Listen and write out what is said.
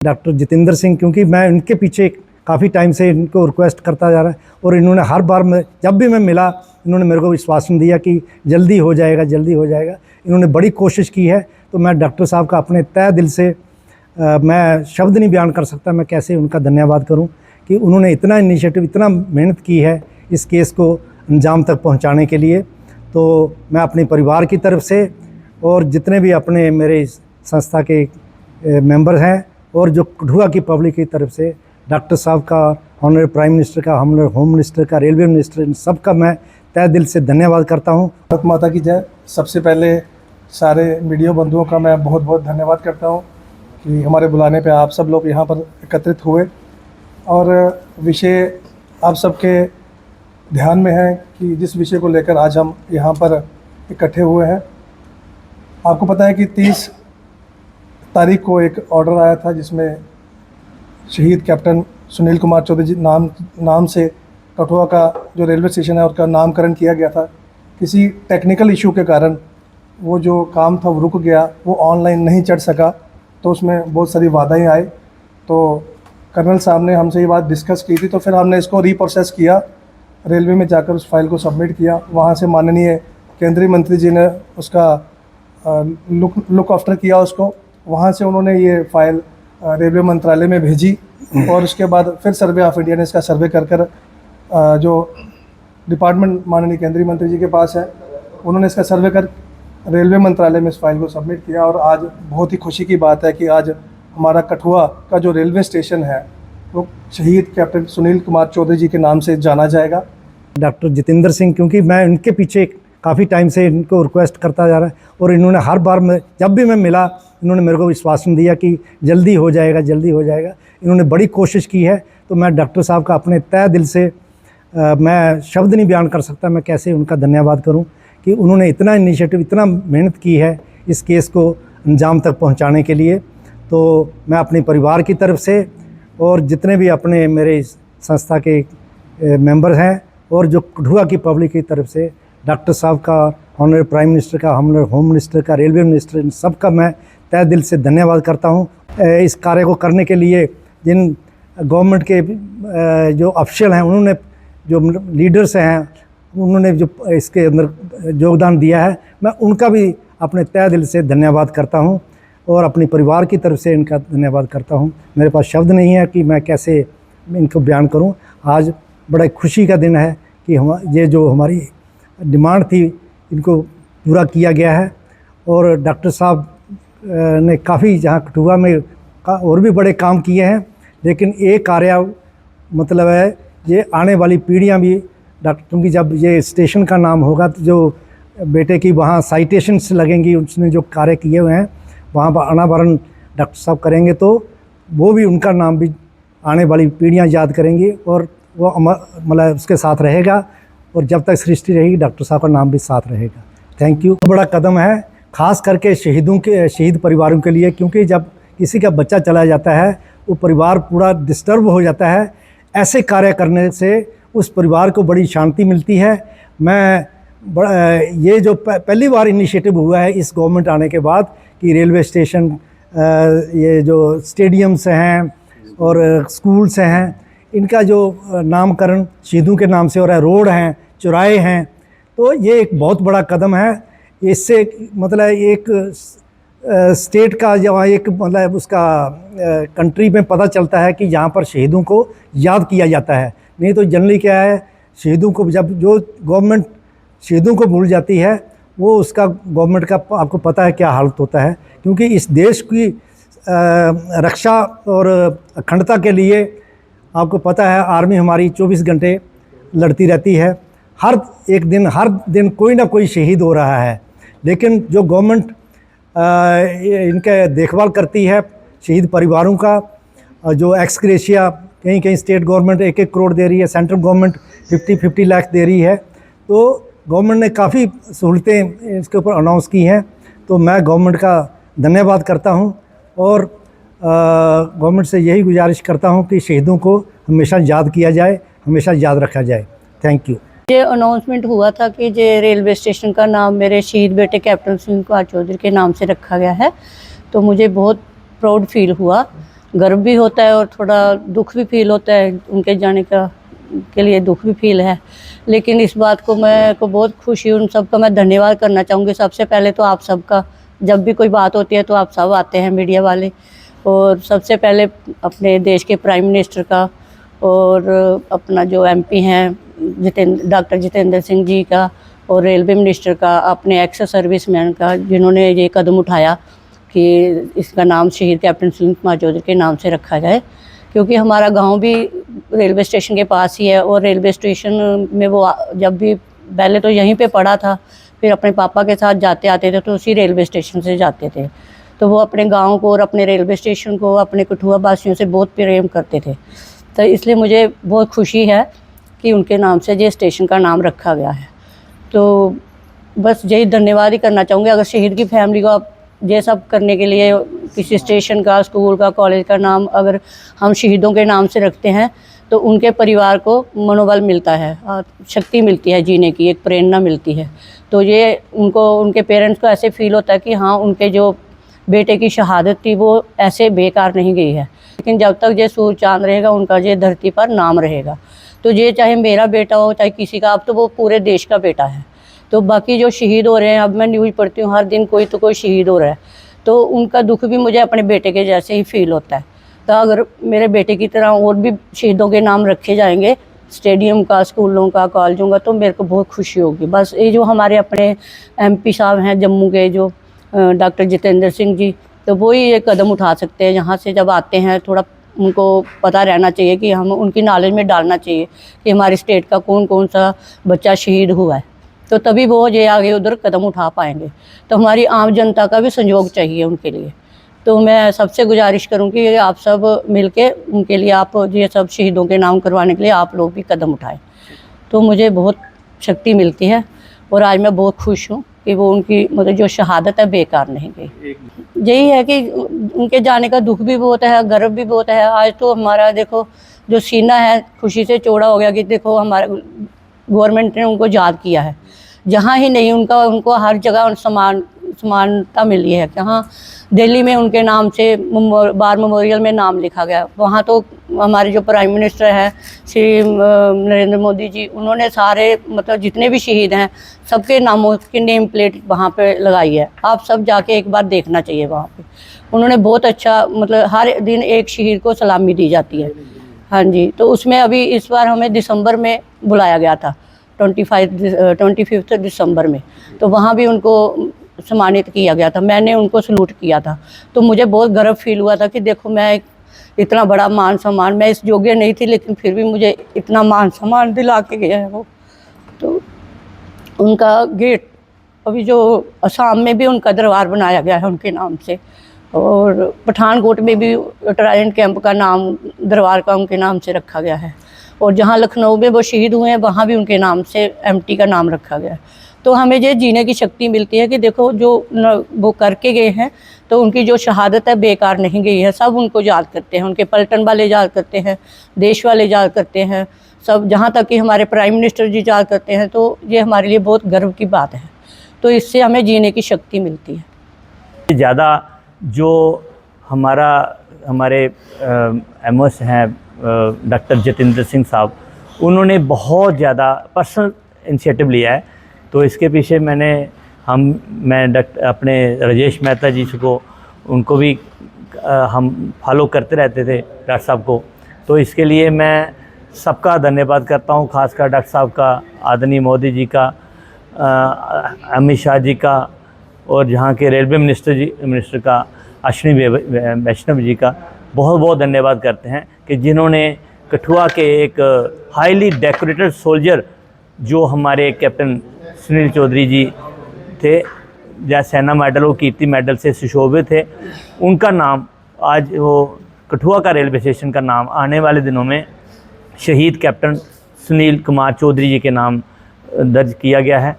Doctor Jitendra Singh, क्योंकि मैं इनके पीछे काफ़ी टाइम से इनको रिक्वेस्ट करता जा रहा है और इन्होंने हर बार जब भी मैं मिला इन्होंने मेरे को विश्वासन दिया कि जल्दी हो जाएगा, जल्दी हो जाएगा। इन्होंने बड़ी कोशिश की है, तो मैं डॉक्टर साहब का अपने तहे दिल से मैं शब्द नहीं बयान कर सकता मैं कैसे उनका धन्यवाद करूं कि उन्होंने इतना इनिशिएटिव, इतना मेहनत की है इस केस को अंजाम तक पहुंचाने के लिए। तो मैं अपने परिवार की तरफ से और जितने भी अपने मेरे संस्था के मेंबर्स हैं और जो कठुआ की पब्लिक की तरफ से डॉक्टर साहब का, ऑनरेबल प्राइम मिनिस्टर का, होम मिनिस्टर का, रेलवे मिनिस्टर, इन सब का मैं तहे दिल से धन्यवाद करता हूँ। भारत माता की जय। सबसे पहले सारे मीडिया बंधुओं का मैं बहुत बहुत धन्यवाद करता हूँ कि हमारे बुलाने पे आप सब लोग यहाँ पर एकत्रित हुए और विषय आप सबके ध्यान में है कि जिस विषय को लेकर आज हम यहाँ पर इकट्ठे हुए हैं। आपको पता है कि 30 तारीख को एक ऑर्डर आया था जिसमें शहीद कैप्टन सुनील कुमार चौधरी जी नाम से कठुआ का जो रेलवे स्टेशन है उसका नामकरण किया गया था। किसी टेक्निकल इशू के कारण वो जो काम था वो रुक गया, वो ऑनलाइन नहीं चढ़ सका, तो उसमें बहुत सारी बाधाएं आई। तो कर्नल साहब ने हमसे ये बात डिस्कस की थी, तो फिर हमने इसको रीप्रोसेस किया, रेलवे में जाकर उस फाइल को सबमिट किया। वहाँ से माननीय केंद्रीय मंत्री जी ने उसका लुक आफ्टर किया उसको। वहाँ से उन्होंने ये फाइल रेलवे मंत्रालय में भेजी और उसके बाद फिर सर्वे ऑफ इंडिया ने इसका सर्वे कर जो डिपार्टमेंट माननीय केंद्रीय मंत्री जी के पास है, उन्होंने इसका सर्वे कर रेलवे मंत्रालय में इस फाइल को सबमिट किया। और आज बहुत ही खुशी की बात है कि आज हमारा कठुआ का जो रेलवे स्टेशन है वो शहीद कैप्टन सुनील कुमार चौधरी जी के नाम से जाना जाएगा। डॉक्टर जितेंद्र सिंह, क्योंकि मैं इनके पीछे काफ़ी टाइम से इनको रिक्वेस्ट करता जा रहा है और इन्होंने हर बार जब भी मैं मिला इन्होंने मेरे को विश्वासन दिया कि जल्दी हो जाएगा, जल्दी हो जाएगा। इन्होंने बड़ी कोशिश की है, तो मैं डॉक्टर साहब का अपने तहे दिल से मैं शब्द नहीं बयान कर सकता मैं कैसे उनका धन्यवाद करूं कि उन्होंने इतना इनिशिएटिव, इतना मेहनत की है इस केस को अंजाम तक पहुंचाने के लिए। तो मैं अपने परिवार की तरफ से और जितने भी अपने मेरे संस्था के मेंबर्स हैं और जो कठुआ की पब्लिक की तरफ से डॉक्टर साहब का, ऑनरेबल प्राइम मिनिस्टर का, होम मिनिस्टर का, रेलवे मिनिस्टर, इन सब का मैं तहे दिल से धन्यवाद करता हूं। इस कार्य को करने के लिए जिन गवर्नमेंट के जो ऑफिशियल हैं, उन्होंने जो लीडर्स हैं, उन्होंने जो इसके अंदर योगदान दिया है, मैं उनका भी अपने तहे दिल से धन्यवाद करता हूं और अपने परिवार की तरफ से इनका धन्यवाद करता हूं। मेरे पास शब्द नहीं है कि मैं कैसे इनको बयान करूं। आज बड़ा खुशी का दिन है कि ये जो हमारी डिमांड थी इनको पूरा किया गया है। और डॉक्टर साहब ने काफ़ी जहाँ कठुआ में और भी बड़े काम किए हैं, लेकिन एक कार्य मतलब है ये आने वाली पीढ़ियाँ भी क्योंकि जब ये स्टेशन का नाम होगा तो जो बेटे की वहाँ साइटेशंस लगेंगी, उसने जो कार्य किए हुए हैं वहाँ पर अनावरण डॉक्टर साहब करेंगे, तो वो भी उनका नाम भी आने वाली पीढ़ियाँ याद करेंगी और वो मतलब उसके साथ रहेगा और जब तक सृष्टि रहेगी डॉक्टर साहब का नाम भी साथ रहेगा। Thank you. बड़ा कदम है ख़ास करके शहीद परिवारों के लिए, क्योंकि जब किसी का बच्चा चला जाता है वो परिवार पूरा डिस्टर्ब हो जाता है। ऐसे कार्य करने से उस परिवार को बड़ी शांति मिलती है। ये जो पहली बार इनिशिएटिव हुआ है इस गवर्नमेंट आने के बाद कि रेलवे स्टेशन, ये जो स्टेडियम्स हैं और स्कूल्स हैं, इनका जो नामकरण शहीदों के नाम से हो रहा है, रोड हैं, चौराहे हैं, तो ये एक बहुत बड़ा कदम है। इससे मतलब एक स्टेट का जहाँ एक मतलब उसका कंट्री में पता चलता है कि यहाँ पर शहीदों को याद किया जाता है। नहीं तो जनरली क्या है, शहीदों को जब जो गवर्नमेंट शहीदों को भूल जाती है वो उसका गवर्नमेंट का आपको पता है क्या हालत होता है। क्योंकि इस देश की रक्षा और अखंडता के लिए आपको पता है आर्मी हमारी 24 घंटे लड़ती रहती है। हर दिन कोई ना कोई शहीद हो रहा है, लेकिन जो गवर्नमेंट इनके देखभाल करती है शहीद परिवारों का, जो एक्स ग्रेशिया कहीं स्टेट गवर्नमेंट 1-1 करोड़ दे रही है, सेंट्रल गवर्नमेंट 50-50 लाख दे रही है, तो गवर्नमेंट ने काफ़ी सहूलतें इसके ऊपर अनाउंस की हैं। तो मैं गवर्नमेंट का धन्यवाद करता हूं और गवर्नमेंट से यही गुजारिश करता हूं कि शहीदों को हमेशा याद किया जाए, हमेशा याद रखा जाए। Thank you. ये अनाउंसमेंट हुआ था कि ये रेलवे स्टेशन का नाम मेरे शहीद बेटे कैप्टन सुनील कुमार चौधरी के नाम से रखा गया है, तो मुझे बहुत प्राउड फील हुआ गर्व भी होता है और थोड़ा दुख भी फील होता है, उनके जाने का के लिए दुख भी फील है। लेकिन इस बात को मैं को बहुत खुशी हूँ, उन सबका मैं धन्यवाद करना चाहूँगी। सबसे पहले तो आप सबका, जब भी कोई बात होती है तो आप सब आते हैं मीडिया वाले, और सबसे पहले अपने देश के प्राइम मिनिस्टर का और अपना जो MP हैं डॉक्टर जितेंद्र सिंह जी का, और रेलवे मिनिस्टर का, अपने एक्स सर्विसमैन का, जिन्होंने ये कदम उठाया कि इसका नाम शहीद कैप्टन सुनील कुमार चौधरी के नाम से रखा जाए। क्योंकि हमारा गांव भी रेलवे स्टेशन के पास ही है, और रेलवे स्टेशन में वो जब भी पहले तो यहीं पे पढ़ा था, फिर अपने पापा के साथ जाते आते थे तो उसी रेलवे स्टेशन से जाते थे। तो वो अपने गांव को और अपने रेलवे स्टेशन को, अपने कठुआ वासियों से बहुत प्रेम करते थे। तो इसलिए मुझे बहुत खुशी है कि उनके नाम से ये स्टेशन का नाम रखा गया है। तो बस यही धन्यवाद ही करना चाहूँगी। अगर शहीद की फैमिली को आप ये सब करने के लिए किसी स्टेशन का, स्कूल का, कॉलेज का नाम अगर हम शहीदों के नाम से रखते हैं तो उनके परिवार को मनोबल मिलता है, शक्ति मिलती है जीने की, एक प्रेरणा मिलती है। तो ये उनको, उनके पेरेंट्स को ऐसे फील होता है कि हाँ, उनके जो बेटे की शहादत थी वो ऐसे बेकार नहीं गई है। लेकिन जब तक ये सूरज चाँद रहेगा, उनका ये धरती पर नाम रहेगा। तो ये चाहे मेरा बेटा हो, चाहे किसी का, अब तो वो पूरे देश का बेटा है। तो बाकी जो शहीद हो रहे हैं, अब मैं न्यूज़ पढ़ती हूँ हर दिन कोई तो कोई शहीद हो रहा है, तो उनका दुख भी मुझे अपने बेटे के जैसे ही फील होता है। तो अगर मेरे बेटे की तरह और भी शहीदों के नाम रखे जाएंगे, स्टेडियम का, स्कूलों का, कॉलेजों का, तो मेरे को बहुत खुशी होगी। बस ये जो हमारे अपने MP साहब हैं जम्मू के, जो डॉक्टर जितेंद्र सिंह जी, तो वो ही ये कदम उठा सकते हैं। यहाँ से जब आते हैं थोड़ा उनको पता रहना चाहिए कि हम उनकी नॉलेज में डालना चाहिए कि हमारे स्टेट का कौन कौन सा बच्चा शहीद हुआ है, तो तभी वो ये आगे उधर कदम उठा पाएंगे। तो हमारी आम जनता का भी सहयोग चाहिए उनके लिए। तो मैं सबसे गुजारिश करूँगी कि आप सब मिलके उनके लिए, आप ये सब शहीदों के नाम करवाने के लिए आप लोग भी कदम उठाएं। तो मुझे बहुत शक्ति मिलती है और आज मैं बहुत खुश हूँ कि वो उनकी मतलब जो शहादत है बेकार नहीं गई। यही है कि उनके जाने का दुख भी बहुत है, गर्व भी बहुत है। आज तो हमारा देखो जो सीना है खुशी से चौड़ा हो गया कि देखो हमारा गवर्नमेंट ने उनको याद किया है। जहाँ ही नहीं उनको हर जगह समानता मिली है। जहाँ दिल्ली में उनके नाम से बार मेमोरियल में नाम लिखा गया, वहाँ तो हमारे जो प्राइम मिनिस्टर हैं श्री नरेंद्र मोदी जी, उन्होंने सारे मतलब जितने भी शहीद हैं सबके नामों की नेम प्लेट वहाँ पे लगाई है। आप सब जाके एक बार देखना चाहिए वहाँ पे। उन्होंने बहुत अच्छा, मतलब हर दिन एक शहीद को सलामी दी जाती है। हाँ जी, तो उसमें अभी इस बार हमें दिसंबर में बुलाया गया था, 25 दिसंबर में, तो वहाँ भी उनको सम्मानित किया गया था। मैंने उनको सलूट किया था। तो मुझे बहुत गर्व फील हुआ था कि देखो मैं इतना बड़ा मान सम्मान, मैं इस योग्य नहीं थी लेकिन फिर भी मुझे इतना मान सम्मान दिला के गया है वो। तो उनका गेट अभी जो असम में भी उनका दरबार बनाया गया है उनके नाम से, और पठानकोट में भी ट्रायलेंट कैंप का नाम दरबार का उनके नाम से रखा गया है, और जहाँ लखनऊ में वो शहीद हुए हैं वहाँ भी उनके नाम से MT का नाम रखा गया है। तो हमें ये जीने की शक्ति मिलती है कि देखो जो वो करके गए हैं तो उनकी जो शहादत है बेकार नहीं गई है। सब उनको याद करते हैं, उनके पलटन वाले याद करते हैं, देश वाले याद करते हैं, सब, जहाँ तक कि हमारे प्राइम मिनिस्टर जी याद करते हैं। तो ये हमारे लिए बहुत गर्व की बात है। तो इससे हमें जीने की शक्ति मिलती है। ज़्यादा जो हमारे MS हैं डॉक्टर जितेंद्र सिंह साहब, उन्होंने बहुत ज़्यादा पर्सनल इनिशिएटिव लिया है। तो इसके पीछे मैं अपने राजेश मेहता जी को, उनको भी हम फॉलो करते रहते थे डॉक्टर साहब को। तो इसके लिए मैं सबका धन्यवाद करता हूँ, खासकर डॉक्टर साहब का, आदरणीय मोदी जी का, अमित शाह जी का, और यहाँ के रेलवे मिनिस्टर का अश्विनी वैष्णव जी का बहुत बहुत धन्यवाद करते हैं कि जिन्होंने कठुआ के एक हाईली डेकोरेटेड सोल्जर, जो हमारे कैप्टन सुनील चौधरी जी थे, जहाँ सेना मेडल और कीर्ति मेडल से सुशोभित थे, उनका नाम आज वो कठुआ का रेलवे स्टेशन का नाम आने वाले दिनों में शहीद कैप्टन सुनील कुमार चौधरी जी के नाम दर्ज किया गया है।